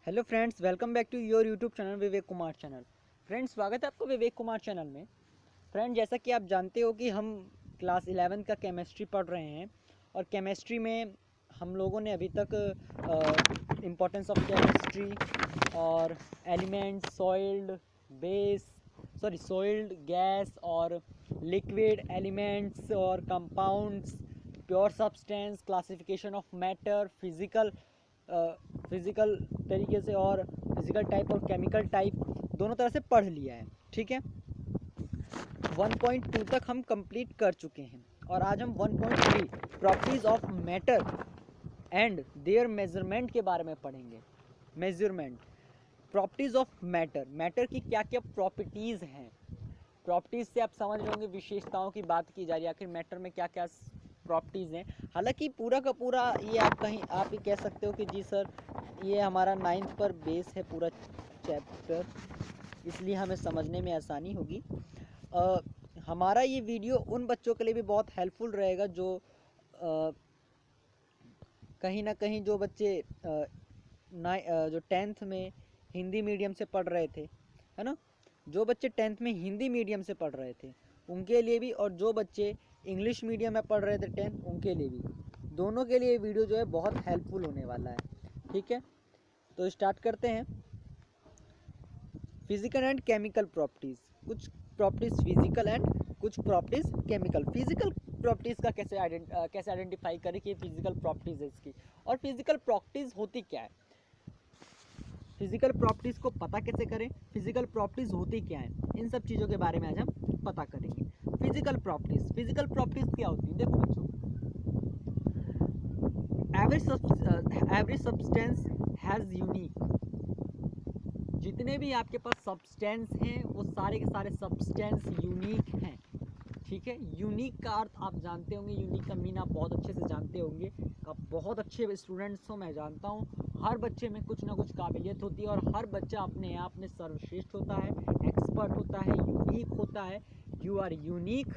Hello friends, welcome back to your YouTube channel Vivek Kumar channel. Friends, स्वागत है आपको Vivek Kumar channel में। फ्रेंड, जैसा कि आप जानते हो कि हम क्लास 11 का केमिस्ट्री पढ़ रहे हैं और केमिस्ट्री में हम लोगों ने अभी तक इम्पोर्टेंस ऑफ केमिस्ट्री और एलिमेंट्स, सॉइल्ड गैस और लिक्विड एलिमेंट्स और compounds, pure substance, classification of matter, physical तरीके से और फिज़िकल टाइप और केमिकल टाइप दोनों तरह से पढ़ लिया है। ठीक है, 1.2 तक हम कंप्लीट कर चुके हैं और आज हम 1.3 properties of matter and there measurement के बारे में पढ़ेंगे। मेजरमेंट, प्रॉपर्टीज़ ऑफ मैटर की क्या क्या प्रॉपर्टीज़ हैं। प्रॉपर्टीज़ से आप समझ रहे होंगे विशेषताओं की बात की जा रही है, आखिर मैटर में क्या क्या प्रॉपर्टीज़ हैं। हालांकि पूरा का पूरा ये आप ही कह सकते हो कि जी सर, ये हमारा 9th पर बेस है पूरा चैप्टर, इसलिए हमें समझने में आसानी होगी। हमारा ये वीडियो उन बच्चों के लिए भी बहुत हेल्पफुल रहेगा जो कहीं ना कहीं जो बच्चे जो 10th में हिंदी मीडियम से पढ़ रहे थे, है ना, जो बच्चे 10th में हिंदी मीडियम से पढ़ रहे थे उनके लिए भी, और जो बच्चे इंग्लिश मीडियम में पढ़ रहे थे 10th उनके लिए भी, दोनों के लिए ये वीडियो जो है बहुत हेल्पफुल होने वाला है। ठीक है, तो स्टार्ट करते हैं। फिजिकल एंड केमिकल प्रॉपर्टीज़, कुछ प्रॉपर्टीज़ फिजिकल एंड कुछ प्रॉपर्टीज़ केमिकल। फिजिकल प्रॉपर्टीज़ का कैसे आइडेंटिफाई करें कि ये फिजिकल प्रॉपर्टीज़ है इसकी, और फिजिकल प्रॉपर्टीज़ होती क्या है, फिजिकल प्रॉपर्टीज़ को पता कैसे करें, फिजिकल प्रॉपर्टीज़ होती क्या है, इन सब चीज़ों के बारे में आज हम पता करेंगे। फिजिकल प्रॉपर्टीज़ क्या होती है? देखो बच्चों, एवरी सब्सटेंस हैज़ यूनिक, जितने भी आपके पास सब्सटेंस हैं वो सारे के सारे सब्सटेंस यूनिक हैं। ठीक है, यूनिक का अर्थ आप जानते होंगे, यूनिक का मीन आप बहुत अच्छे से जानते होंगे। आप बहुत अच्छे स्टूडेंट्स हो, मैं जानता हूँ। हर बच्चे में कुछ ना कुछ काबिलियत होती है और हर बच्चा अपने आप में सर्वश्रेष्ठ होता है, एक्सपर्ट होता है, यूनिक होता है। You are unique.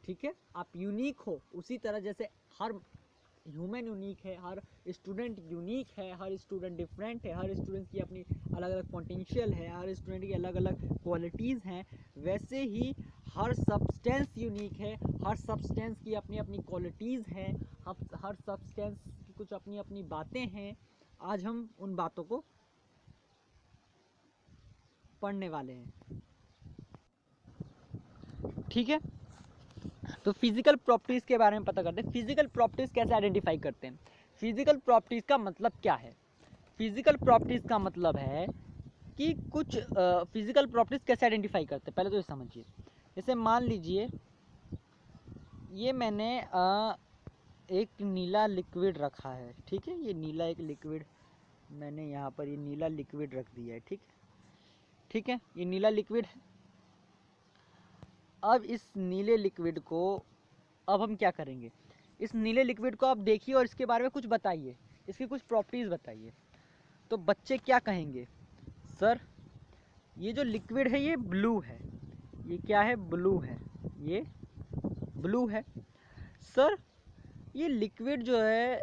ठीक है, आप यूनिक हो, उसी तरह जैसे हर ह्यूमन यूनिक है, हर स्टूडेंट यूनिक है, हर स्टूडेंट डिफरेंट है, हर स्टूडेंट की अपनी अलग अलग पोटेंशियल है, हर स्टूडेंट की अलग अलग क्वालिटीज़ हैं, वैसे ही हर सब्सटेंस यूनिक है, हर सब्सटेंस की अपनी अपनी क्वालिटीज़ हैं, हर सब्सटेंस की कुछ अपनी अपनी बातें हैं। आज हम उन बातों को पढ़ने वाले हैं। ठीक है, तो फिजिकल प्रॉपर्टीज़ के बारे में पता करते हैं। फिजिकल प्रॉपर्टीज़ कैसे आइडेंटिफाई करते हैं? फिजिकल प्रॉपर्टीज़ का मतलब क्या है? फिजिकल प्रॉपर्टीज़ का मतलब है कि कुछ फिजिकल प्रॉपर्टीज़ कैसे आइडेंटिफाई करते हैं, पहले तो ये समझिए। जैसे मान लीजिए ये मैंने एक नीला लिक्विड रखा है। ठीक है, ये नीला एक लिक्विड मैंने यहाँ पर ये नीला लिक्विड रख दिया है। ठीक है, ये नीला लिक्विड है। अब इस नीले लिक्विड को अब हम क्या करेंगे, इस नीले लिक्विड को आप देखिए और इसके बारे में कुछ बताइए, इसकी कुछ प्रॉपर्टीज़ बताइए। तो बच्चे क्या कहेंगे, सर ये जो लिक्विड है ये ब्लू है। ये क्या है? ब्लू है। ये ब्लू है। सर ये लिक्विड जो है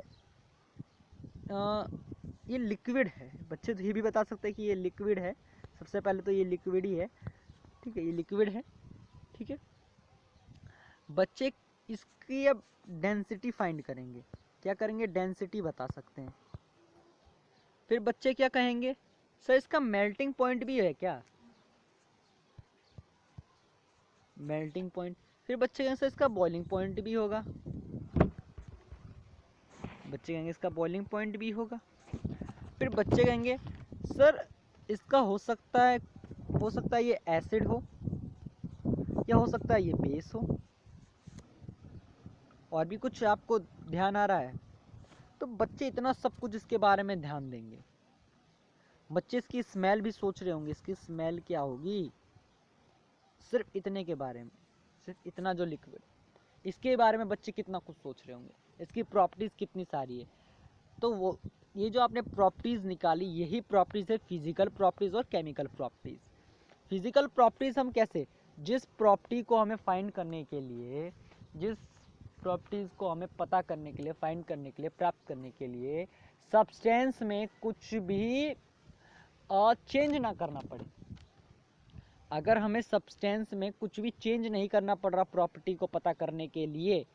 ये लिक्विड है। बच्चे तो ये भी बता सकते हैं कि ये लिक्विड है। सबसे पहले तो ये लिक्विड ही है। ठीक है, ये लिक्विड है। ठीक है, बच्चे इसकी अब डेंसिटी फाइंड करेंगे। क्या करेंगे? डेंसिटी बता सकते हैं। फिर बच्चे क्या कहेंगे, सर इसका मेल्टिंग पॉइंट भी है क्या? Melting point. फिर बच्चे कहेंगे सर इसका बॉइलिंग पॉइंट भी होगा। बच्चे कहेंगे इसका बॉइलिंग पॉइंट भी होगा। फिर बच्चे कहेंगे सर इसका हो सकता है ये एसिड हो, या हो सकता है ये बेस हो। और भी कुछ आपको ध्यान आ रहा है? तो बच्चे इतना सब कुछ इसके बारे में ध्यान देंगे। बच्चे इसकी स्मेल भी सोच रहे होंगे, इसकी स्मेल क्या होगी। सिर्फ इतने के बारे में, सिर्फ इतना जो लिक्विड, इसके बारे में बच्चे कितना कुछ सोच रहे होंगे, इसकी प्रॉपर्टीज़ कितनी सारी है। तो वो ये जो आपने प्रॉपर्टीज़ निकाली, यही प्रॉपर्टीज़ है फिजिकल प्रॉपर्टीज़ और केमिकल प्रॉपर्टीज़। फिजिकल प्रॉपर्टीज़ हम कैसे, जिस प्रॉपर्टी को हमें फाइंड करने के लिए, जिस प्रॉपर्टीज़ को हमें पता करने के लिए, फाइंड करने के लिए, प्राप्त करने के लिए सब्सटेंस में कुछ भी चेंज ना करना पड़े। अगर हमें सब्सटेंस में कुछ भी चेंज नहीं करना पड़ रहा प्रॉपर्टी को पता करने के लिए,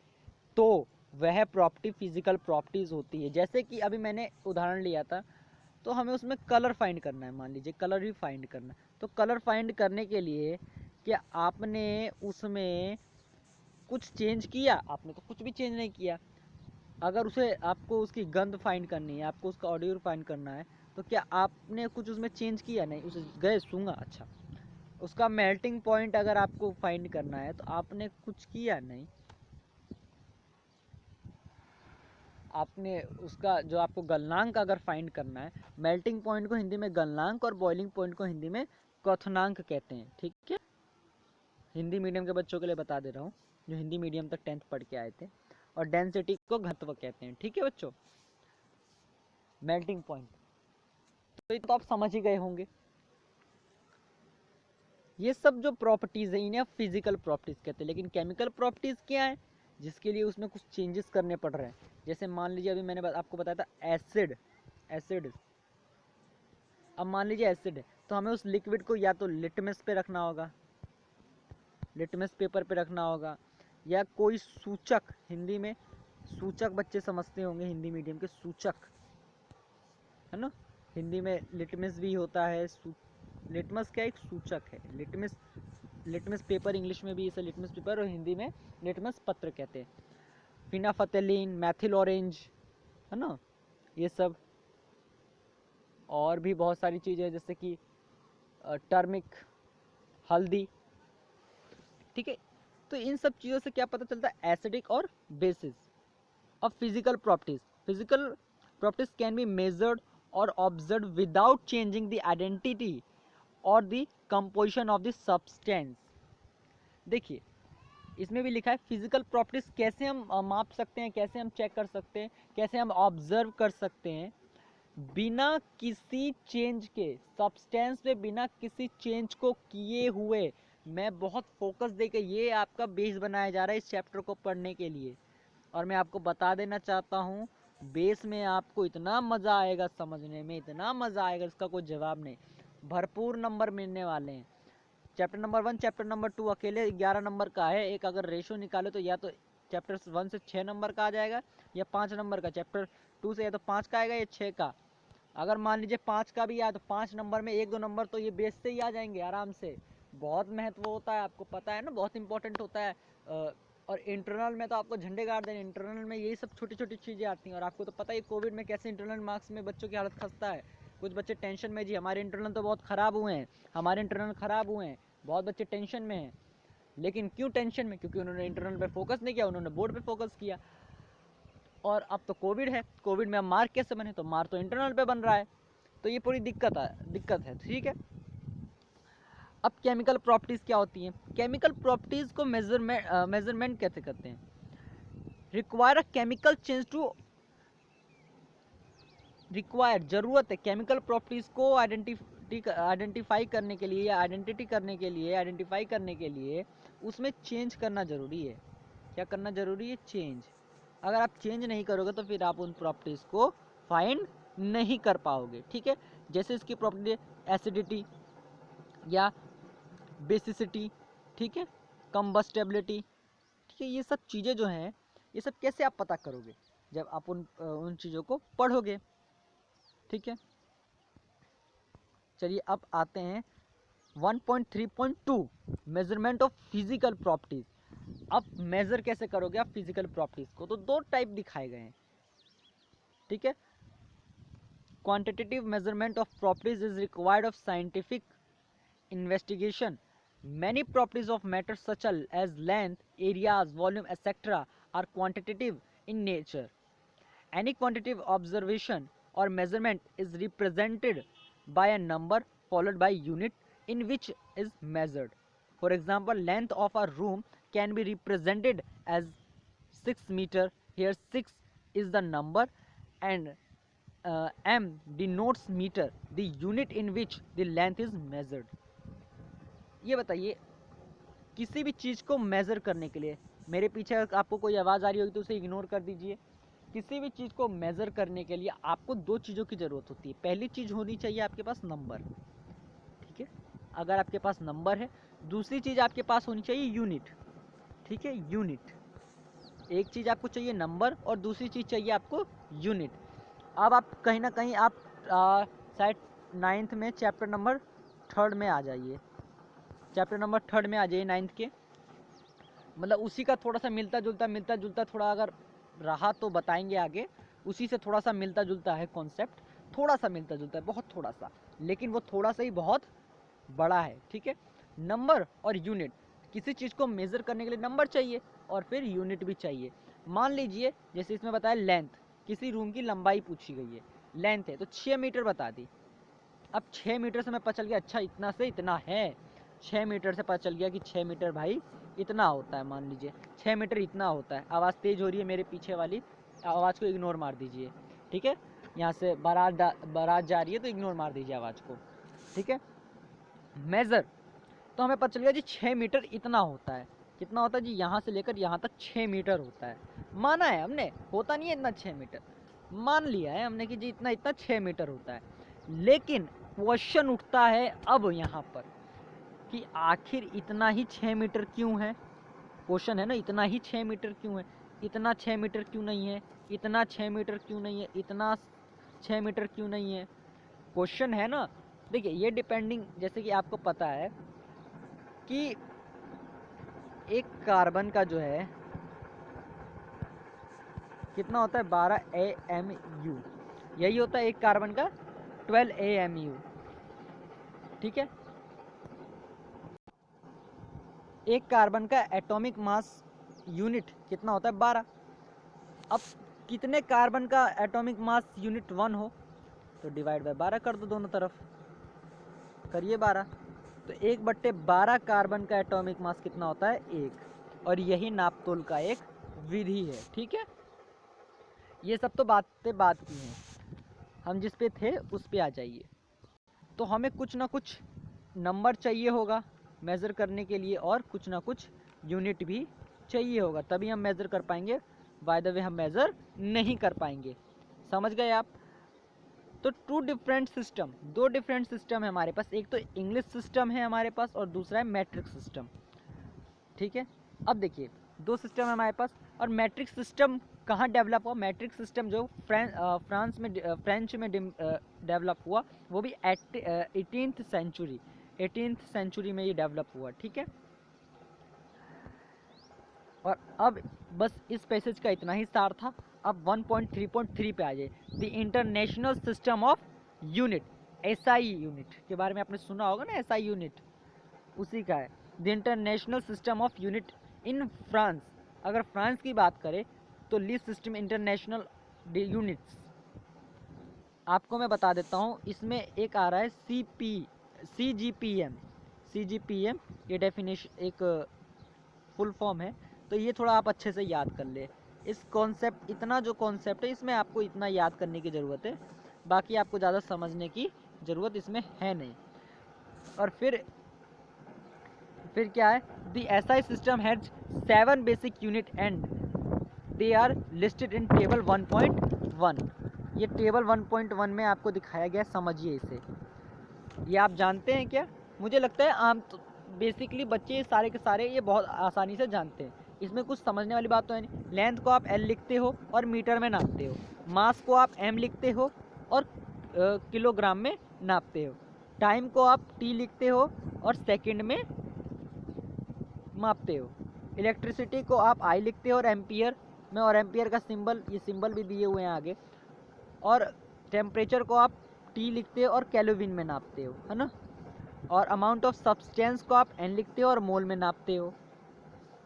तो वह प्रॉपर्टी फिजिकल प्रॉपर्टीज होती है। जैसे कि अभी मैंने उदाहरण लिया था, तो हमें उसमें कलर फाइंड करना है, मान लीजिए कलर ही फाइंड करना है। तो कलर फाइंड करने के लिए क्या आपने उसमें कुछ चेंज किया? आपने तो कुछ भी चेंज नहीं किया। अगर उसे आपको उसकी गंध फाइंड करनी है, आपको उसका ऑडियो फाइंड करना है, तो क्या आपने कुछ उसमें चेंज किया? नहीं। उसे गए सूंघा, अच्छा। उसका मेल्टिंग पॉइंट अगर आपको फाइंड करना है तो आपने कुछ किया नहीं। आपने उसका जो आपको गलनांक अगर फाइंड करना है, मेल्टिंग पॉइंट को हिंदी में गलनांक और बॉइलिंग पॉइंट को हिंदी में क्वथनांक कहते हैं। ठीक है, हिंदी मीडियम के बच्चों के लिए बता दे रहा हूँ, जो हिंदी मीडियम तक 10th पढ़ के आए थे। और डेंसिटी को घनत्व कहते हैं। ठीक है बच्चों, मेल्टिंग पॉइंट तो ये तो आप समझ ही गए होंगे। ये सब जो प्रॉपर्टीज है इन्हें फिजिकल प्रॉपर्टीज कहते हैं। लेकिन केमिकल प्रॉपर्टीज क्या है? जिसके लिए उसमें कुछ चेंजेस करने पड़ रहे हैं। जैसे मान लीजिए अभी मैंने आपको बताया था एसिड। अब मान लीजिए एसिड है, तो हमें उस लिक्विड को या तो लिटमस पे रखना होगा, लिटमस पेपर पे रखना होगा, या कोई सूचक, हिंदी में सूचक बच्चे समझते होंगे, हिंदी मीडियम के सूचक, है ना। हिंदी में लिटमस भी होता है, लिटमस क्या एक सूचक है। लिटमस पेपर इंग्लिश में भी इसे लिटमस पेपर और हिंदी में लिटमस पत्र कहते हैं। फिनाफथेलिन, मैथिल ऑरेंज, है ना, ये सब। और भी बहुत सारी चीज़ें जैसे कि टर्मिक, हल्दी। ठीक है, तो इन सब चीज़ों से क्या पता चलता है? एसिडिक और basis of physical properties. Physical properties can be measured और observe without changing the identity और the composition of the substance. देखिए, इसमें भी लिखा है फिजिकल प्रॉपर्टीज कैसे हम माप सकते हैं, कैसे हम चेक कर सकते हैं, कैसे हम ऑब्जर्व कर सकते हैं। बिना किसी चेंज के, सब्सटेंस में बिना किसी चेंज को किए हुए। मैं बहुत फोकस देके, ये आपका बेस बनाया जा रहा है इस चैप्टर को पढ़ने के लिए। और मैं आपको बता देना चाहता हूँ, बेस में आपको इतना मज़ा आएगा समझने में, इतना मज़ा आएगा, इसका कोई जवाब नहीं। भरपूर नंबर मिलने वाले हैं। चैप्टर नंबर 1, चैप्टर नंबर 2 अकेले 11 नंबर का है। एक अगर रेशो निकाले तो या तो चैप्टर 1 से 6 नंबर का आ जाएगा, या 5 नंबर का। चैप्टर 2 से या तो 5 का आएगा या 6 का। अगर मान लीजिए 5 का भी आया तो 5 नंबर में 1-2 नंबर तो ये बेस से ही आ जाएंगे आराम से। बहुत महत्व होता है, आपको पता है ना, बहुत इंपॉर्टेंट होता है। और इंटरनल में तो आपको झंडे गाड़ देंगे। इंटरनल में यही सब छोटी छोटी चीज़ें आती हैं। और आपको तो पता है कोविड में कैसे इंटरनल मार्क्स में बच्चों की हालत खस्ता है। कुछ बच्चे टेंशन में, जी हमारे इंटरनल तो बहुत ख़राब हुए हैं, हमारे इंटरनल ख़राब हुए हैं, बहुत बच्चे टेंशन में हैं। लेकिन क्यों टेंशन में? क्योंकि उन्होंने इंटरनल पे फोकस नहीं किया, उन्होंने बोर्ड पे फोकस किया। और अब तो कोविड है, कोविड में अब मार्क कैसे बने? तो मार्क तो इंटरनल पे बन रहा है। तो ये पूरी दिक्कत है। ठीक है, अब केमिकल प्रॉपर्टीज़ क्या होती हैं? केमिकल प्रॉपर्टीज़ को मेजरमेंट कैसे करते हैं? Require a chemical change to require, ज़रूरत है केमिकल प्रॉपर्टीज़ को आइडेंटिफाई करने के लिए, या आइडेंटिफाई करने के लिए उसमें चेंज करना ज़रूरी है। क्या करना ज़रूरी है? चेंज। अगर आप चेंज नहीं करोगे तो फिर आप उन प्रॉपर्टीज़ को फाइंड नहीं कर पाओगे। ठीक है, जैसे इसकी प्रॉपर्टी एसिडिटी या बेसिसिटी, ठीक है, कंबस्टेबिलिटी। ठीक है, ये सब चीज़ें जो हैं, ये सब कैसे आप पता करोगे? जब आप उन चीज़ों को पढ़ोगे। ठीक है, चलिए अब आते हैं 1.3.2 मेजरमेंट ऑफ फिजिकल प्रॉपर्टीज। अब मेजर कैसे करोगे आप फिजिकल प्रॉपर्टीज को? तो दो टाइप दिखाए गए हैं। ठीक है, quantitative measurement of properties is required of scientific investigation. Many properties of matter such as length, areas, volume, etc. are quantitative in nature. Any quantitative observation or measurement is represented by a number followed by unit in which is measured. For example, length of a room can be represented as 6 meter. Here 6 is the number and m denotes meter, the unit in which the length is measured. ये बताइए, किसी भी चीज़ को measure करने के लिए, मेरे पीछे आपको कोई आवाज़ आ रही होगी तो उसे इग्नोर कर दीजिए। किसी भी चीज़ को मेज़र करने के लिए आपको दो चीज़ों की ज़रूरत होती है। पहली चीज़ होनी चाहिए आपके पास नंबर, ठीक है, अगर आपके पास नंबर है। दूसरी चीज़ आपके पास होनी चाहिए यूनिट, ठीक है, यूनिट। एक चीज़ आपको चाहिए नंबर और दूसरी चीज़ चाहिए आपको यूनिट। अब आप कहीं ना कहीं आप शायद 9th में चैप्टर नंबर 3rd में आ जाइए, चैप्टर नंबर 3rd में आ जाइए 9th के, मतलब उसी का थोड़ा सा मिलता जुलता थोड़ा अगर रहा तो बताएंगे आगे। उसी से थोड़ा सा मिलता जुलता है कॉन्सेप्ट, थोड़ा सा मिलता जुलता है, बहुत थोड़ा सा, लेकिन वो थोड़ा सा ही बहुत बड़ा है, ठीक है। नंबर और यूनिट, किसी चीज़ को मेज़र करने के लिए नंबर चाहिए और फिर यूनिट भी चाहिए। मान लीजिए जैसे इसमें बताया लेंथ, किसी रूम की लंबाई पूछी गई है, लेंथ है तो 6 मीटर बता दी। अब 6 मीटर से मैं पता चल गया अच्छा इतना से इतना है, 6 मीटर से पता चल गया कि 6 मीटर भाई इतना होता है। मान लीजिए 6 मीटर इतना होता है। आवाज़ तेज़ हो रही है मेरे पीछे वाली, आवाज़ को इग्नोर मार दीजिए, ठीक है। यहाँ से बारात जा रही है तो इग्नोर मार दीजिए आवाज़ को, ठीक है। मेज़र, तो हमें पता चल गया जी 6 मीटर इतना होता है। कितना होता है जी, यहाँ से लेकर यहाँ तक 6 मीटर होता है। माना है हमने, होता नहीं है इतना 6 मीटर, मान लिया है हमने कि जी इतना इतना 6 मीटर होता है। लेकिन क्वेश्चन उठता है अब यहाँ पर कि आखिर इतना ही 6 मीटर क्यों है। क्वेश्चन है ना, इतना ही 6 मीटर क्यों है, इतना 6 मीटर क्यों नहीं है, इतना 6 मीटर क्यों नहीं है, इतना 6 मीटर क्यों नहीं है, क्वेश्चन है ना। देखिए ये डिपेंडिंग, जैसे कि आपको पता है कि एक कार्बन का जो है कितना होता है 12 AMU, यही होता है एक कार्बन का 12 AMU, ठीक है। एक कार्बन का एटॉमिक मास यूनिट कितना होता है 12। अब कितने कार्बन का एटॉमिक मास यूनिट 1 हो तो डिवाइड बाय 12 कर दो, दोनों तरफ करिए 12, तो 1/12 कार्बन का एटॉमिक मास कितना होता है 1। और यही नापतोल का एक विधि है, ठीक है। ये सब तो बातें बात की हैं, हम जिस पे थे उस पे आ जाइए। तो हमें कुछ ना कुछ नंबर चाहिए होगा मेज़र करने के लिए और कुछ ना कुछ यूनिट भी चाहिए होगा, तभी हम मेज़र कर पाएंगे। बाय द वे हम मेज़र नहीं कर पाएंगे, समझ गए आप। तो दो डिफरेंट सिस्टम है हमारे पास, एक तो इंग्लिश सिस्टम है हमारे पास और दूसरा है मैट्रिक सिस्टम, ठीक है। अब देखिए दो सिस्टम है हमारे पास, और मैट्रिक सिस्टम कहाँ डेवलप हुआ। मैट्रिक सिस्टम जो फ्रेंच में डेवलप हुआ, वो भी 18th सेंचुरी में ये डेवलप हुआ, ठीक है। और अब बस इस पैसेज का इतना ही सार था। अब 1.3.3 पे आ जाए, the international system of unit, SI unit के बारे में आपने सुना होगा ना, SI यूनिट उसी का है, the international system of unit in France. अगर फ्रांस की बात करें तो ली सिस्टम इंटरनेशनल यूनिट्स, आपको मैं बता देता हूँ। इसमें एक आ रहा है CGPM, ये डेफिनेशन एक फुल फॉर्म है, तो ये थोड़ा आप अच्छे से याद कर ले। इस कॉन्सेप्ट, इतना जो कॉन्सेप्ट है इसमें आपको इतना याद करने की ज़रूरत है, बाकी आपको ज़्यादा समझने की ज़रूरत इसमें है नहीं। और फिर क्या है, the SI system has 7 basic unit and they are listed in table 1.1। ये टेबल 1.1 में आपको दिखाया गया, समझिए इसे। ये आप जानते हैं क्या, मुझे लगता है आम तो बेसिकली बच्चे सारे के सारे ये बहुत आसानी से जानते हैं, इसमें कुछ समझने वाली बात तो है नहीं। लेंथ को आप L लिखते हो और मीटर में नापते हो, मास को आप M लिखते हो और किलोग्राम में नापते हो, टाइम को आप T लिखते हो और सेकंड में मापते हो, इलेक्ट्रिसिटी को आप I लिखते हो और एम्पियर में, और एम्पियर का सिंबल, ये सिंबल भी दिए हुए हैं आगे, और टेम्परेचर को आप T लिखते हो और केल्विन में नापते हो, है ना। और अमाउंट ऑफ सब्सटेंस को आप N लिखते हो और मोल में नापते हो,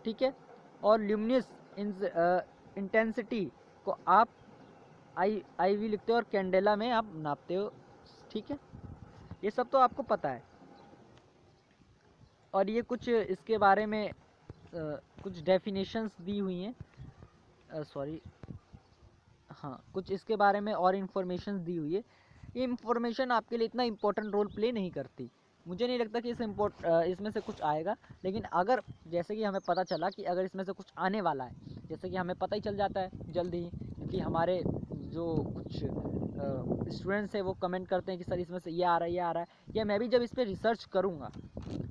ठीक है। और ल्यूमिनस इंटेंसिटी को आप IV लिखते हो और कैंडेला में आप नापते हो, ठीक है। ये सब तो आपको पता है। और ये कुछ इसके बारे में कुछ डेफिनेशंस दी हुई हैं, हाँ, कुछ इसके बारे में और इन्फॉर्मेशन दी हुई है। ये इन्फॉर्मेशन आपके लिए इतना इम्पोर्टेंट रोल प्ले नहीं करती, मुझे नहीं लगता कि इसमें से कुछ आएगा। लेकिन अगर जैसे कि हमें पता चला कि अगर इसमें से कुछ आने वाला है, जैसे कि हमें पता ही चल जाता है जल्दी ही, क्योंकि हमारे जो कुछ स्टूडेंट्स हैं वो कमेंट करते हैं कि सर इसमें से ये आ रहा है, ये आ रहा है, या मैं भी जब इस पर रिसर्च करूँगा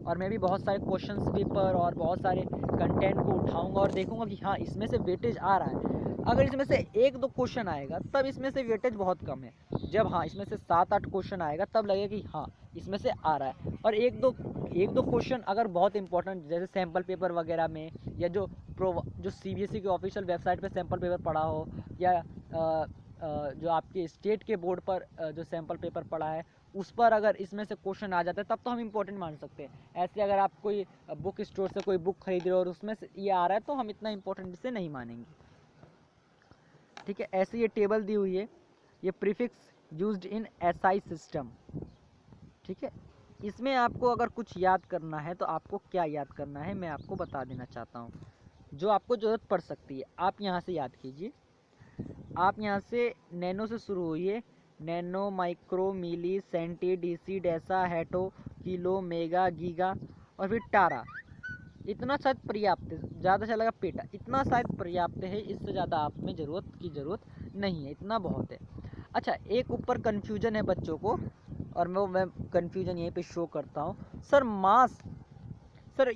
और मैं भी बहुत सारे क्वेश्चंस पेपर और बहुत सारे कंटेंट को उठाऊंगा और देखूंगा कि हाँ इसमें से वेटेज आ रहा है। अगर इसमें से 1-2 क्वेश्चन आएगा तब इसमें से वेटेज बहुत कम है। जब हाँ इसमें से 7-8 क्वेश्चन आएगा तब लगेगा कि हाँ इसमें से आ रहा है। और एक दो क्वेश्चन अगर बहुत इंपॉर्टेंट, जैसे सैम्पल पेपर वगैरह में, या जो CBSE की ऑफिशियल वेबसाइट पे सैम्पल पेपर पड़ा हो, या जो आपके स्टेट के बोर्ड पर जो सैम्पल पेपर पड़ा है उस पर अगर इसमें से क्वेश्चन आ जाता है तब तो हम इम्पोर्टेंट मान सकते हैं। ऐसे अगर आप कोई बुक स्टोर से कोई बुक खरीद रहे हो और उसमें से ये आ रहा है तो हम इतना इम्पोर्टेंट इसे नहीं मानेंगे। ठीक है, ऐसे ये टेबल दी हुई है, ये prefix used in SI system. ठीक है, इसमें आपको अगर कुछ याद करना है तो आपको क्या याद करना है मैं आपको बता देना चाहता हूँ, जो आपको ज़रूरत पड़ सकती है। आप यहाँ से याद कीजिए, आप यहाँ से नैनो से शुरू हुई है, nano, micro, milli, centi, DC, deca, hecto, kilo, mega, giga और फिर टारा। इतना शायद पर्याप्त है, ज़्यादा अच्छा लगा पेटा, इतना शायद पर्याप्त है, इससे ज़्यादा आप में ज़रूरत नहीं है, इतना बहुत है। अच्छा, एक ऊपर कन्फ्यूजन है बच्चों को, और मैं कन्फ्यूजन यहीं पे शो करता हूँ। सर मास, सर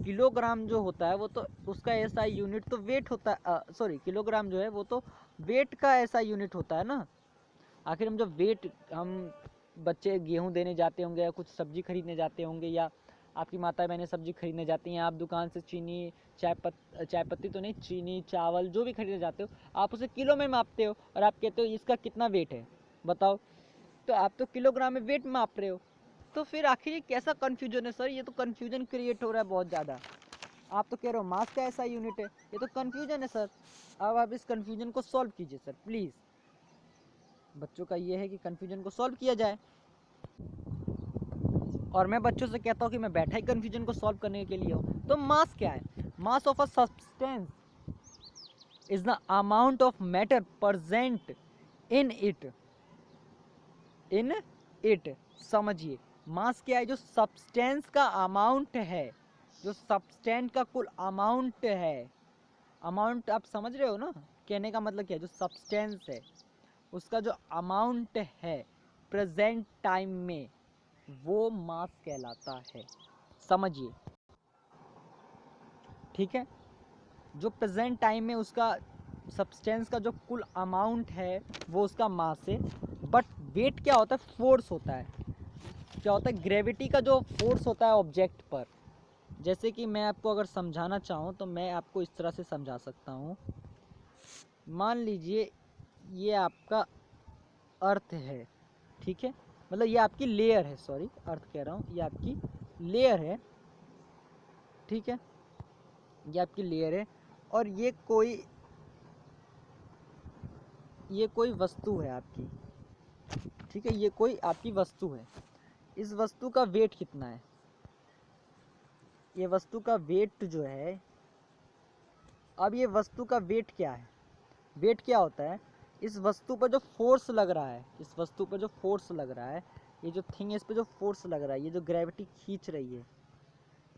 किलोग्राम जो होता है वो तो उसका ऐसा यूनिट तो वेट होता है, सॉरी किलोग्राम जो है वो तो वेट का ऐसा यूनिट होता है ना। आखिर हम जब वेट, हम बच्चे गेहूं देने जाते होंगे या कुछ सब्जी खरीदने जाते होंगे, या आपकी माता बहनें सब्जी खरीदने जाती हैं, आप दुकान से चीनी, चाय पत्ती तो नहीं, चीनी, चावल जो भी खरीदने जाते हो आप उसे किलो में मापते हो और आप कहते हो इसका कितना वेट है बताओ, तो आप तो किलोग्राम में वेट माप रहे हो। तो फिर आखिर ये कैसा कन्फ्यूजन है सर, ये तो कन्फ्यूजन क्रिएट हो रहा है बहुत ज़्यादा। आप तो कह रहे हो मास का ऐसा यूनिट है, ये तो कन्फ्यूजन है सर। अब आप इस कन्फ्यूजन को सॉल्व कीजिए सर प्लीज़। बच्चों का ये है कि कन्फ्यूजन को सॉल्व किया जाए, और मैं बच्चों से कहता हूँ कि मैं बैठा ही कन्फ्यूजन को सॉल्व करने के लिए हूँ। तो मास क्या है? Mass of a substance is the amount of matter present in it. समझिए, मास क्या है? जो सब्सटेंस का अमाउंट है, जो सब्सटेंस का कुल अमाउंट है। अमाउंट आप समझ रहे हो ना, कहने का मतलब क्या है? जो सब्सटेंस है उसका जो अमाउंट है प्रेजेंट टाइम में, वो मास कहलाता है। समझिए, ठीक है, जो प्रेजेंट टाइम में उसका सब्सटेंस का जो कुल अमाउंट है वो उसका मास है। बट वेट क्या होता है? फोर्स होता है। क्या होता है? ग्रेविटी का जो फोर्स होता है ऑब्जेक्ट पर। जैसे कि मैं आपको अगर समझाना चाहूँ तो मैं आपको इस तरह से समझा सकता हूँ। मान लीजिए ये आपका अर्थ है, ठीक है, मतलब ये आपकी लेयर है, सॉरी अर्थ कह रहा हूँ, ये आपकी लेयर है, ठीक है, ये आपकी लेयर है, और ये कोई वस्तु है आपकी, ठीक है, ये कोई आपकी वस्तु है। इस वस्तु का वेट कितना है? ये वस्तु का वेट जो है, अब ये वस्तु का वेट क्या है? वेट क्या होता है? इस वस्तु पर जो फोर्स लग रहा है, इस वस्तु पर जो फोर्स लग रहा है, ये जो थिंग है इस पर जो फोर्स लग रहा है, ये जो ग्रेविटी खींच रही है,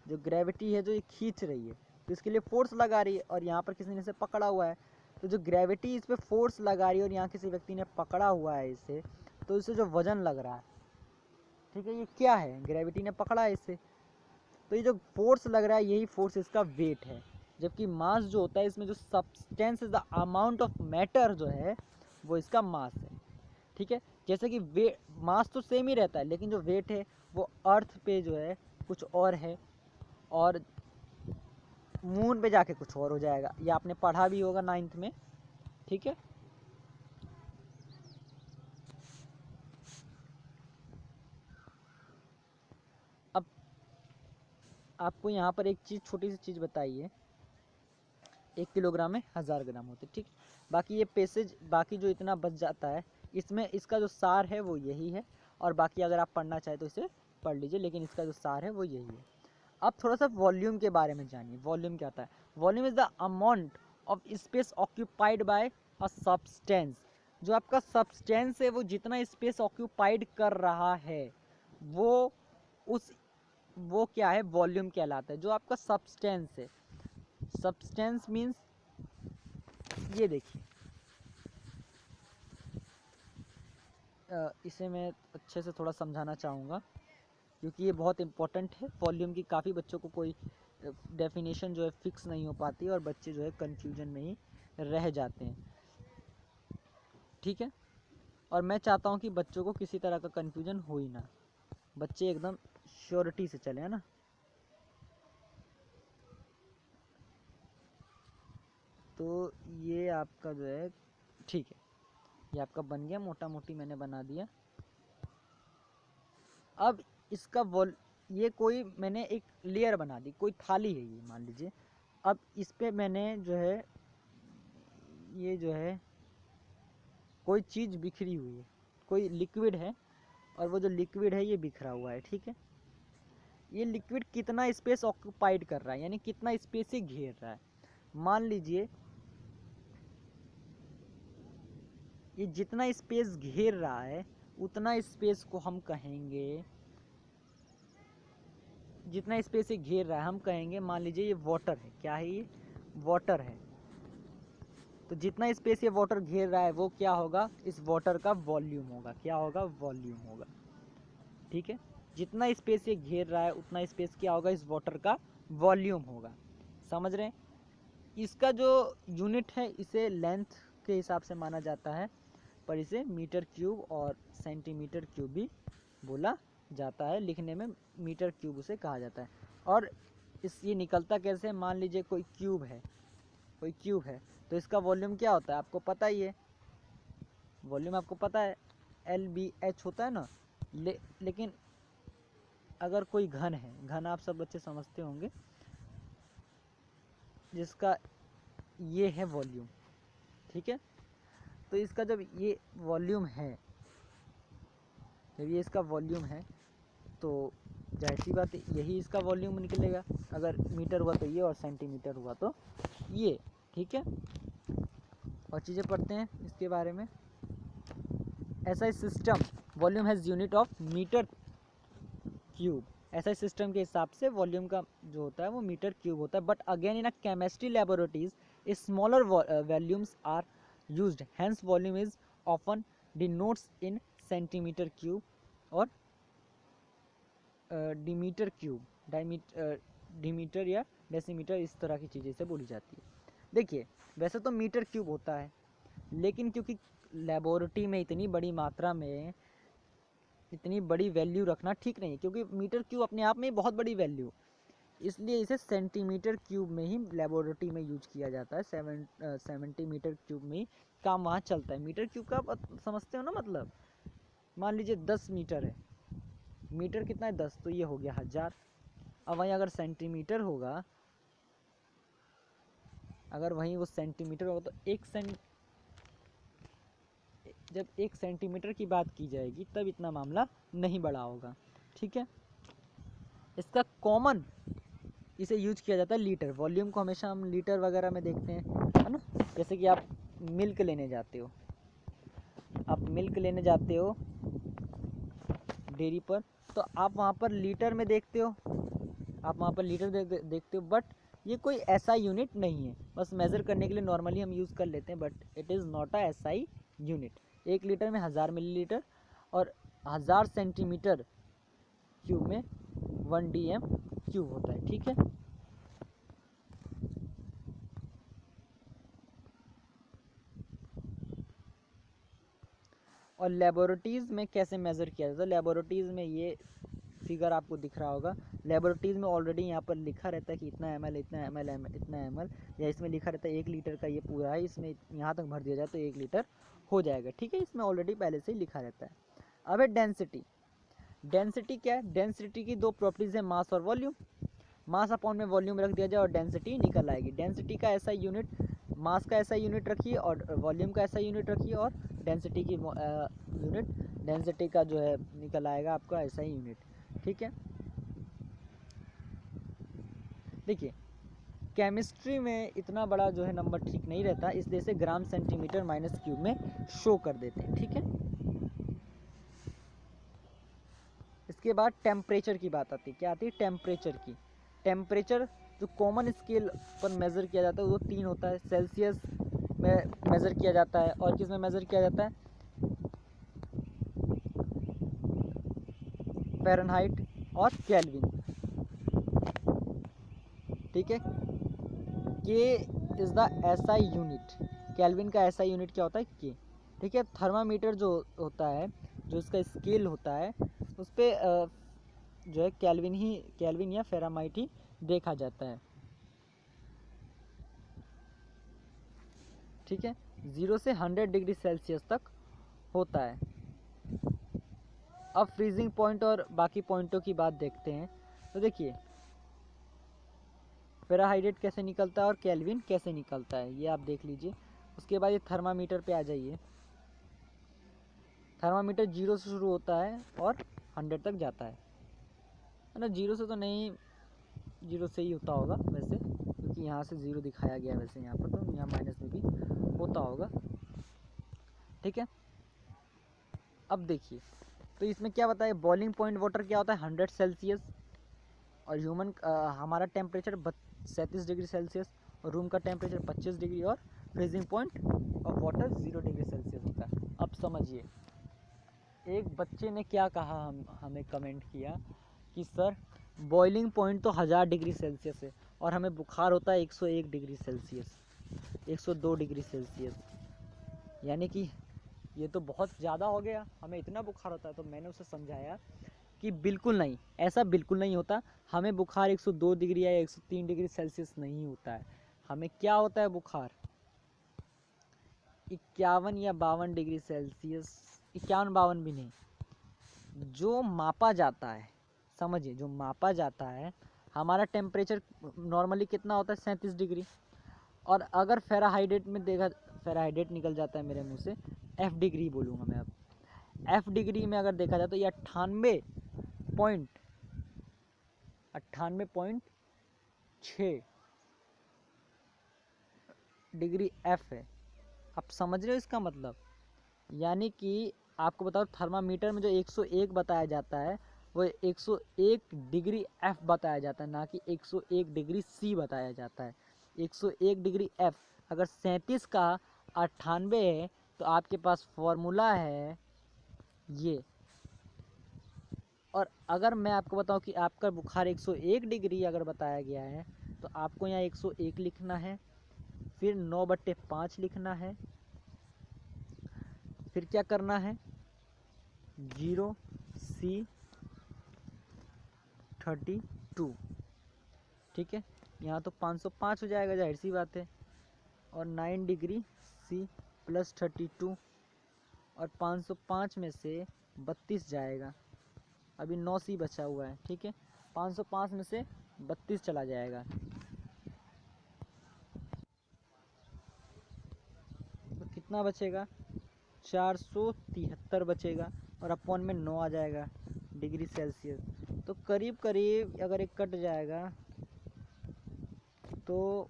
जो ग्रेविटी है जो ये खींच रही है, तो इसके लिए फोर्स लगा रही है, और यहाँ पर किसी ने इसे पकड़ा हुआ है, तो जो ग्रेविटी इस पर फोर्स लगा रही है और यहाँ किसी व्यक्ति ने पकड़ा हुआ है इसे, तो इसे जो वजन लग रहा है, ठीक है, ये क्या है? ग्रेविटी ने पकड़ा है इसे, तो ये जो फोर्स लग रहा है यही फोर्स इसका वेट है। जबकि मास जो होता है, इसमें जो substance is the amount of matter जो है वो इसका मास है, ठीक है। जैसे कि मास तो सेम ही रहता है, लेकिन जो वेट है वो अर्थ पे जो है कुछ और है, और मून पे जाके कुछ और हो जाएगा। ये आपने पढ़ा भी होगा 9th में, ठीक है। अब आपको यहाँ पर एक चीज़, छोटी सी चीज़ बताइए, 1 किलोग्राम में 1000 ग्राम होते, ठीक। बाकी ये पेसेज, बाकी जो इतना बच जाता है इसमें, इसका जो सार है वो यही है, और बाकी अगर आप पढ़ना चाहें तो इसे पढ़ लीजिए, लेकिन इसका जो सार है वो यही है। अब थोड़ा सा वॉल्यूम के बारे में जानिए। वॉल्यूम क्या होता है? Volume is the amount of space occupied by a substance. जो आपका सब्सटेंस है वो जितना स्पेस ऑक्यूपाइड कर रहा है वो उस वो क्या है? वॉल्यूम कहलाता है। जो आपका सब्सटेंस है, सब्सटेंस मीन्स ये देखिए, इसे मैं अच्छे से थोड़ा समझाना चाहूँगा, क्योंकि ये बहुत इम्पोर्टेंट है। वॉल्यूम की काफ़ी बच्चों को कोई डेफिनेशन जो है फिक्स नहीं हो पाती और बच्चे जो है कन्फ्यूजन में ही रह जाते हैं, ठीक है। और मैं चाहता हूँ कि बच्चों को किसी तरह का कन्फ्यूजन हो ही ना, बच्चे एकदम श्योरिटी से चले, है ना। तो ये आपका जो है ठीक है, ये आपका बन गया, मोटा मोटी मैंने बना दिया। अब इसका ये कोई मैंने एक लेयर बना दी, कोई थाली है ये मान लीजिए। अब इस पे मैंने जो है ये जो है कोई चीज़ बिखरी हुई है, कोई लिक्विड है, और वो जो लिक्विड है ये बिखरा हुआ है, ठीक है। ये लिक्विड कितना स्पेस ऑक्यूपाइड कर रहा है, यानी कितना स्पेस ही घेर रहा है। मान लीजिए ये जितना स्पेस घेर रहा है उतना स्पेस को हम कहेंगे, जितना स्पेस ये घेर रहा है हम कहेंगे, मान लीजिए ये वाटर है, क्या है ये वाटर है। तो जितना स्पेस ये वाटर घेर रहा है वो क्या होगा, इस वाटर का वॉल्यूम होगा, क्या होगा, वॉल्यूम होगा, ठीक है। जितना स्पेस ये घेर रहा है उतना स्पेस क्या होगा, इस वाटर का वॉल्यूम होगा। समझ रहे हैं। इसका जो यूनिट है इसे लेंथ के हिसाब से माना जाता है, पर इसे मीटर क्यूब और सेंटीमीटर क्यूब भी बोला जाता है, लिखने में मीटर क्यूब उसे कहा जाता है। और ये निकलता कैसे, मान लीजिए कोई क्यूब है, कोई क्यूब है, तो इसका वॉल्यूम क्या होता है आपको पता ही है, वॉल्यूम आपको पता है LBH होता है ना। लेकिन अगर कोई घन है, घन आप सब बच्चे समझते होंगे, जिसका ये है वॉल्यूम, ठीक है। तो इसका जब ये वॉल्यूम है, जब ये इसका वॉल्यूम है तो जाहिर सी बात है यही इसका वॉल्यूम निकलेगा। अगर मीटर हुआ तो ये, और सेंटीमीटर हुआ तो ये, ठीक है। और चीज़ें पढ़ते हैं इसके बारे में। ऐसा system volume has unit of metre cube, ऐसा सिस्टम के हिसाब से वॉल्यूम का जो होता है वो मीटर क्यूब होता है। But again in a chemistry laboratories smaller volumes are used, hence volume is often denotes in centimetre cube और डिमीटर क्यूब, डिमीटर या डेसीमीटर, इस तरह की चीज़ें से बोली जाती है। देखिए वैसे तो मीटर क्यूब होता है, लेकिन क्योंकि लेबोरेटरी में इतनी बड़ी मात्रा में इतनी बड़ी वैल्यू रखना ठीक नहीं है, क्योंकि मीटर क्यूब अपने आप में बहुत बड़ी वैल्यू, इसलिए इसे सेंटीमीटर क्यूब में ही लेबोरेटरी में यूज किया जाता है। 70 मीटर क्यूब में ही काम वहाँ चलता है। मीटर क्यूब का आप समझते हो ना, मतलब मान लीजिए 10 मीटर है, मीटर कितना है 10, तो ये हो गया 1000। अब वहीं अगर सेंटीमीटर होगा, अगर वहीं वो सेंटीमीटर होगा तो जब 1 सेंटीमीटर की बात की जाएगी तब इतना मामला नहीं बड़ा होगा, ठीक है। इसका कॉमन इसे यूज किया जाता है लीटर, वॉल्यूम को हमेशा हम लीटर वगैरह में देखते हैं, है ना। जैसे कि आप मिल्क लेने जाते हो, आप मिल्क लेने जाते हो डेयरी पर, तो आप वहाँ पर लीटर में देखते हो, आप वहाँ पर लीटर देखते हो। बट ये कोई ऐसा यूनिट नहीं है, बस मेज़र करने के लिए नॉर्मली हम यूज़ कर लेते हैं, but it is not a SI unit. 1 litre में 1000 मिलीलीटर और 1000 सेंटीमीटर क्यूब में 1 DM क्यूब होता है, ठीक है। और लेबोरेटरीज़ में कैसे मेज़र किया जाता है, लेबोरेटरीज़ में ये फिगर आपको दिख रहा होगा। लेबोरेटरीज़ में ऑलरेडी यहाँ पर लिखा रहता है कि इतना ml, इतना ml, इतना ml, या इसमें लिखा रहता है 1 लीटर का ये पूरा है, इसमें यहाँ तक भर दिया जाए तो 1 लीटर हो जाएगा, ठीक है। इसमें ऑलरेडी पहले से ही लिखा रहता है। अब है डेंसिटी। डेंसिटी क्या है, डेंसिटी की 2 प्रॉपर्टीज़ है, मास और वॉल्यूम। मास अपॉन में वॉल्यूम रख दिया जाए और डेंसिटी निकल आएगी। डेंसिटी का ऐसा यूनिट, मास का ऐसा यूनिट रखिए और वॉल्यूम का ऐसा यूनिट रखिए, और डेंसिटी की यूनिट, डेंसिटी का जो है निकल आएगा आपका ऐसा ही यूनिट, ठीक है। देखिए केमिस्ट्री में इतना बड़ा जो है नंबर ठीक नहीं रहता, इसलिए से ग्राम सेंटीमीटर माइनस क्यूब में शो कर देते हैं, ठीक है। इसके बाद टेम्परेचर की बात आती है, क्या आती है, टेम्परेचर की। टेम्परेचर जो कॉमन स्केल पर मेज़र किया जाता है वो 3 होता है। सेल्सियस में मेज़र किया जाता है, और किस में मेज़र किया जाता है, फ़ारेनहाइट और केल्विन। ठीक है, के is the SI unit. Kelvin का एसआई यूनिट क्या होता है? के। ठीक है, थर्मामीटर जो होता है, जो इसका स्केल होता है, उस पर जो है केल्विन या फ़ारेनहाइट ही देखा जाता है। ठीक है, 0 से 100 डिग्री सेल्सियस तक होता है। अब फ्रीजिंग पॉइंट और बाकी पॉइंटों की बात देखते हैं। तो देखिए, फ़ारेनहाइट कैसे निकलता है और केल्विन कैसे निकलता है, ये आप देख लीजिए। उसके बाद ये थर्मामीटर पे आ जाइए। थर्मामीटर 0 से शुरू होता है और 100 तक जाता है ना। 0 से तो नहीं, 0 से ही होता होगा वैसे, क्योंकि यहाँ से 0 दिखाया गया है वैसे यहाँ पर, तो यहाँ माइनस में भी होता होगा। ठीक है, अब देखिए, तो इसमें क्या बताया, बॉइलिंग पॉइंट वाटर क्या होता है? 100 सेल्सियस। और हमारा टेम्परेचर 37 डिग्री सेल्सियस, और रूम का टेम्परेचर 25 डिग्री, और freezing point of water 0 degree Celsius होता है। अब समझिए, एक बच्चे ने क्या कहा, हमें कमेंट किया कि सर बॉइलिंग पॉइंट तो 1000 डिग्री सेल्सियस है और हमें बुखार होता है 101 डिग्री सेल्सियस, 102 डिग्री सेल्सियस, यानी कि ये तो बहुत ज़्यादा हो गया, हमें इतना बुखार होता है। तो मैंने उसे समझाया कि बिल्कुल नहीं, ऐसा बिल्कुल नहीं होता। हमें बुखार 102 डिग्री या 103 डिग्री सेल्सियस नहीं होता है। हमें क्या होता है बुखार? 51 या 52 डिग्री सेल्सियस, 51-52 भी नहीं, जो मापा जाता है, समझिए, जो मापा जाता है, हमारा टेम्परेचर नॉर्मली कितना होता है? 37 डिग्री। और अगर फ़ारेनहाइट में देखा, फ़ारेनहाइट निकल जाता है मेरे मुंह से, एफ डिग्री बोलूँगा मैं अब। एफ डिग्री में अगर देखा जाए तो ये 98.6 डिग्री एफ है। आप समझ रहे हो इसका मतलब? यानी कि आपको बताओ, थर्मामीटर में जो 101 बताया जाता है, वो 101 डिग्री एफ बताया जाता है, ना कि 101 डिग्री सी बताया जाता है। 101 डिग्री एफ, अगर 37 का 98 है, तो आपके पास फॉर्मूला है ये। और अगर मैं आपको बताऊं कि आपका बुखार 101 डिग्री अगर बताया गया है, तो आपको यहाँ 101 लिखना है, फिर 9/5 लिखना है, फिर क्या करना है, 0C32। ठीक है, यहाँ तो 505 हो जाएगा, जाहिर सी बात है। और 9 डिग्री C प्लस 32, और 505 में से 32 जाएगा, अभी 9C बचा हुआ है। ठीक है, 505 में से 32 चला जाएगा, तो कितना बचेगा? 473 बचेगा, और अपॉन में 9 आ जाएगा डिग्री सेल्सियस। तो करीब करीब अगर एक कट जाएगा तो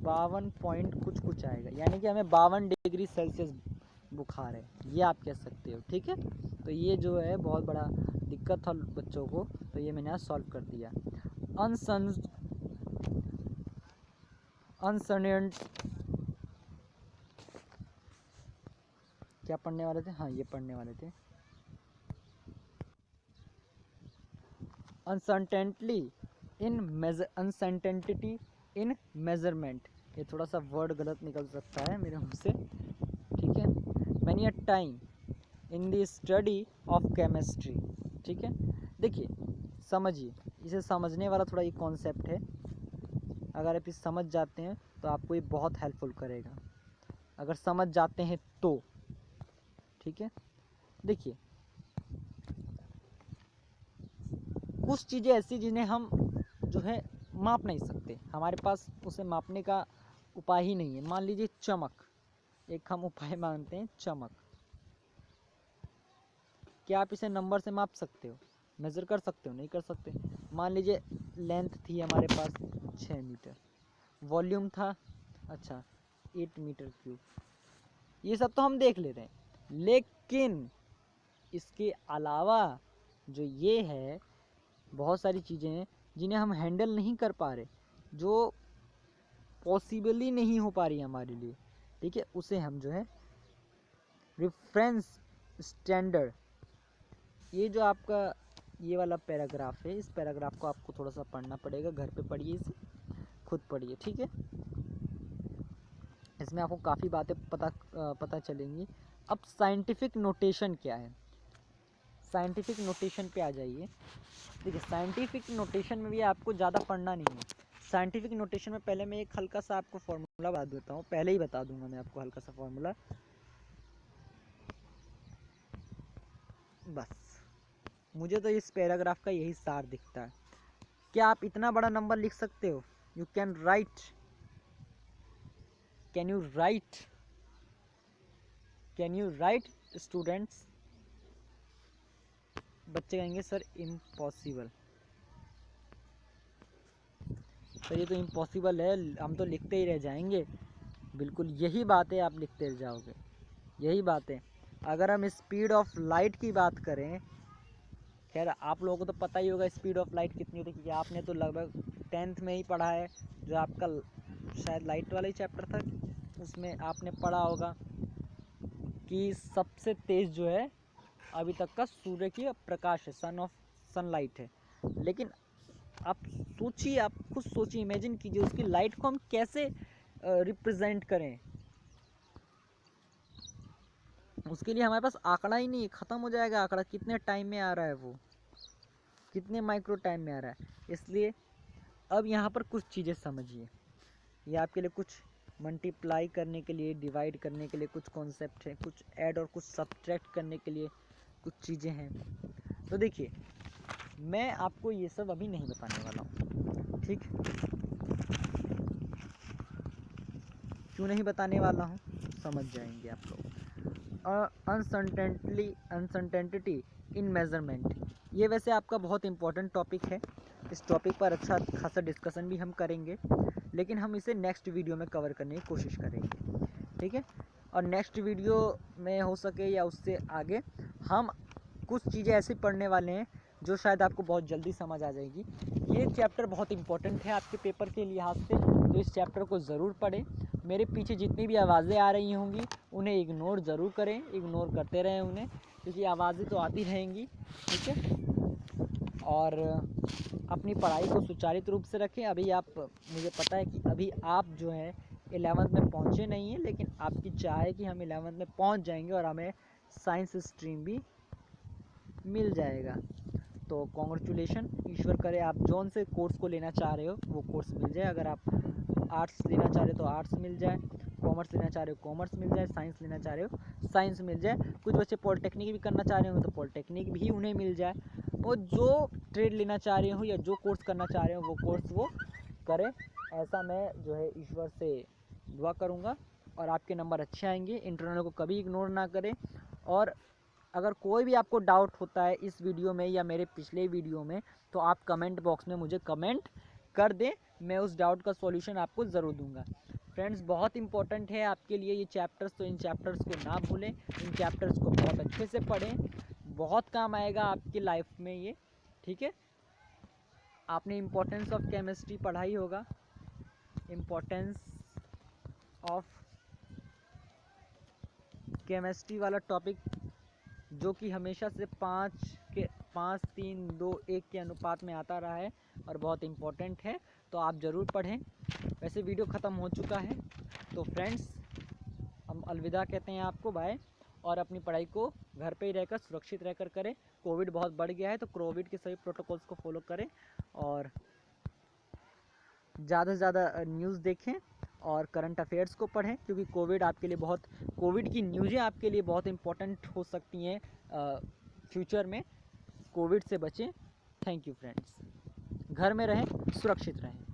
52 पॉइंट कुछ आएगा, यानी कि हमें 52 डिग्री सेल्सियस बुखार है, ये आप कह सकते हो। ठीक है, तो ये जो है बहुत बड़ा दिक्कत था बच्चों को, तो ये मैंने आज सॉल्व कर दिया। अनसर्टेन क्या पढ़ने वाले थे? हाँ, ये पढ़ने वाले थे, अनसर्टेनिटी इन मेजरमेंट। ये थोड़ा सा वर्ड गलत निकल सकता है मेरे मुँह से। ठीक है, many a time in the study of chemistry. ठीक है, देखिए, समझिए, इसे समझने वाला थोड़ा ये कॉन्सेप्ट है। अगर आप इसे समझ जाते हैं तो आपको ये बहुत हेल्पफुल करेगा, अगर समझ जाते हैं तो। ठीक है, देखिए, कुछ चीज़ें ऐसी जिन्हें हम जो है माप नहीं सकते, हमारे पास उसे मापने का उपाय ही नहीं है। मान लीजिए चमक, एक हम उपाय मानते हैं चमक। क्या आप इसे नंबर से माप सकते हो, मेज़र कर सकते हो? नहीं कर सकते। मान लीजिए लेंथ थी हमारे पास 6 मीटर, वॉल्यूम था 8 मीटर क्यूब, ये सब तो हम देख ले रहे हैं, लेकिन इसके अलावा जो ये है, बहुत सारी चीज़ें हैं जिन्हें हम हैंडल नहीं कर पा रहे, जो पॉसिबल ही नहीं हो पा रही हमारे लिए। ठीक है, उसे हम जो है रेफरेंस स्टैंडर्ड, ये जो आपका ये वाला पैराग्राफ है, इस पैराग्राफ को आपको थोड़ा सा पढ़ना पड़ेगा, घर पे पढ़िए इसे, खुद पढ़िए, ठीक है। इसमें आपको काफ़ी बातें पता चलेंगी। अब साइंटिफिक नोटेशन क्या है, साइंटिफिक नोटेशन पे आ जाइए। देखिए साइंटिफिक नोटेशन में भी आपको ज़्यादा पढ़ना नहीं है। साइंटिफिक नोटेशन में पहले मैं एक हल्का सा आपको फॉर्मूला बता देता हूँ, पहले ही बता दूंगा मैं आपको हल्का सा फॉर्मूला, बस। मुझे तो इस पैराग्राफ का यही सार दिखता है। क्या आप इतना बड़ा नंबर लिख सकते हो? You can write, can you right, can you right students? बच्चे कहेंगे सर इम्पॉसिबल। सर ये तो इम्पॉसिबल है, हम तो लिखते ही रह जाएंगे। बिल्कुल यही बात है, आप लिखते रह जाओगे, यही बात है। अगर हम स्पीड ऑफ लाइट की बात करें, खैर आप लोगों को तो पता ही होगा स्पीड ऑफ लाइट कितनी होती है, क्योंकि आपने तो लगभग 10th में ही पढ़ा है, जो आपका शायद लाइट वाला ही चैप्टर था, उसमें आपने पढ़ा होगा कि सबसे तेज़ जो है अभी तक का सूर्य की प्रकाश है, सनलाइट है। लेकिन आप सोचिए, आप खुद सोचिए, इमेजिन कीजिए उसकी लाइट को हम कैसे रिप्रेजेंट करें। उसके लिए हमारे पास आंकड़ा ही नहीं, ख़त्म हो जाएगा आंकड़ा, कितने टाइम में आ रहा है वो, कितने माइक्रो टाइम में आ रहा है। इसलिए अब यहाँ पर कुछ चीज़ें समझिए, ये आपके लिए कुछ मल्टीप्लाई करने के लिए, डिवाइड करने के लिए कुछ कॉन्सेप्ट है, कुछ ऐड और कुछ सब्ट्रैक्ट करने के लिए कुछ चीज़ें हैं। तो देखिए मैं आपको ये सब अभी नहीं बताने वाला हूँ, ठीक? क्यों नहीं बताने वाला हूँ समझ जाएंगे आप लोग। अनसर्टेनिटी इन मेजरमेंट, ये वैसे आपका बहुत इंपॉर्टेंट टॉपिक है। इस टॉपिक पर अच्छा खासा डिस्कशन भी हम करेंगे, लेकिन हम इसे नेक्स्ट वीडियो में कवर करने की कोशिश करेंगे, ठीक है। और नेक्स्ट वीडियो में हो सके या उससे आगे हम कुछ चीज़ें ऐसी पढ़ने वाले हैं जो शायद आपको बहुत जल्दी समझ आ जाएगी। ये चैप्टर बहुत इंपॉर्टेंट है आपके पेपर के लिहाज से, तो इस चैप्टर को ज़रूर पढ़ें। मेरे पीछे जितनी भी आवाज़ें आ रही होंगी उन्हें इग्नोर ज़रूर करें, इग्नोर करते रहें उन्हें, क्योंकि आवाज़ें तो आती रहेंगी, ठीक है। और अपनी पढ़ाई को सुचारित रूप से रखें। अभी आप, मुझे पता है कि अभी आप जो है 11th में पहुँचे नहीं हैं, लेकिन आपकी चाह है कि हम 11th में पहुँच जाएंगे और हमें साइंस स्ट्रीम भी मिल जाएगा। तो कॉन्ग्रेचुलेशन, ईश्वर करे आप जौन से कोर्स को लेना चाह रहे हो वो कोर्स मिल जाए। अगर आप आर्ट्स लेना चाह रहे हो तो आर्ट्स मिल जाए, कॉमर्स लेना चाह रहे हो कॉमर्स मिल जाए, साइंस लेना चाह रहे हो साइंस मिल जाए। कुछ बच्चे पॉलिटेक्निक भी करना चाह रहे हो तो पॉलिटेक्निक भी उन्हें मिल जाए। और जो ट्रेड लेना चाह रहे हो या जो कोर्स करना चाह रहे हो वो कोर्स वो करें, ऐसा मैं जो है ईश्वर से दुआ करूँगा। और आपके नंबर अच्छे आएंगे, इंटरनल को कभी इग्नोर ना करें। और अगर कोई भी आपको डाउट होता है इस वीडियो में या मेरे पिछले वीडियो में, तो आप कमेंट बॉक्स में मुझे कमेंट कर दें, मैं उस डाउट का सॉल्यूशन आपको ज़रूर दूंगा। फ्रेंड्स बहुत इंपॉर्टेंट है आपके लिए ये चैप्टर्स, तो इन चैप्टर्स को ना भूलें, इन चैप्टर्स को बहुत अच्छे से पढ़ें, बहुत काम आएगा आपकी लाइफ में ये, ठीक है। आपने इम्पोर्टेंस ऑफ केमिस्ट्री पढ़ा ही होगा, इम्पोर्टेंस ऑफ केमिस्ट्री वाला टॉपिक जो कि हमेशा से 5, 3, 2, 1 के अनुपात में आता रहा है और बहुत इम्पोर्टेंट है, तो आप ज़रूर पढ़ें। वैसे वीडियो ख़त्म हो चुका है, तो फ्रेंड्स हम अलविदा कहते हैं आपको, बाय। और अपनी पढ़ाई को घर पे ही रहकर सुरक्षित रहकर करें। कोविड बहुत बढ़ गया है, तो कोविड के सभी प्रोटोकॉल्स को फॉलो करें और ज़्यादा से ज़्यादा न्यूज़ देखें और करंट अफेयर्स को पढ़ें, क्योंकि कोविड आपके लिए बहुत, कोविड की न्यूज़ें आपके लिए बहुत इंपॉर्टेंट हो सकती हैं फ्यूचर में। कोविड से बचें। थैंक यू फ्रेंड्स, घर में रहें, सुरक्षित रहें।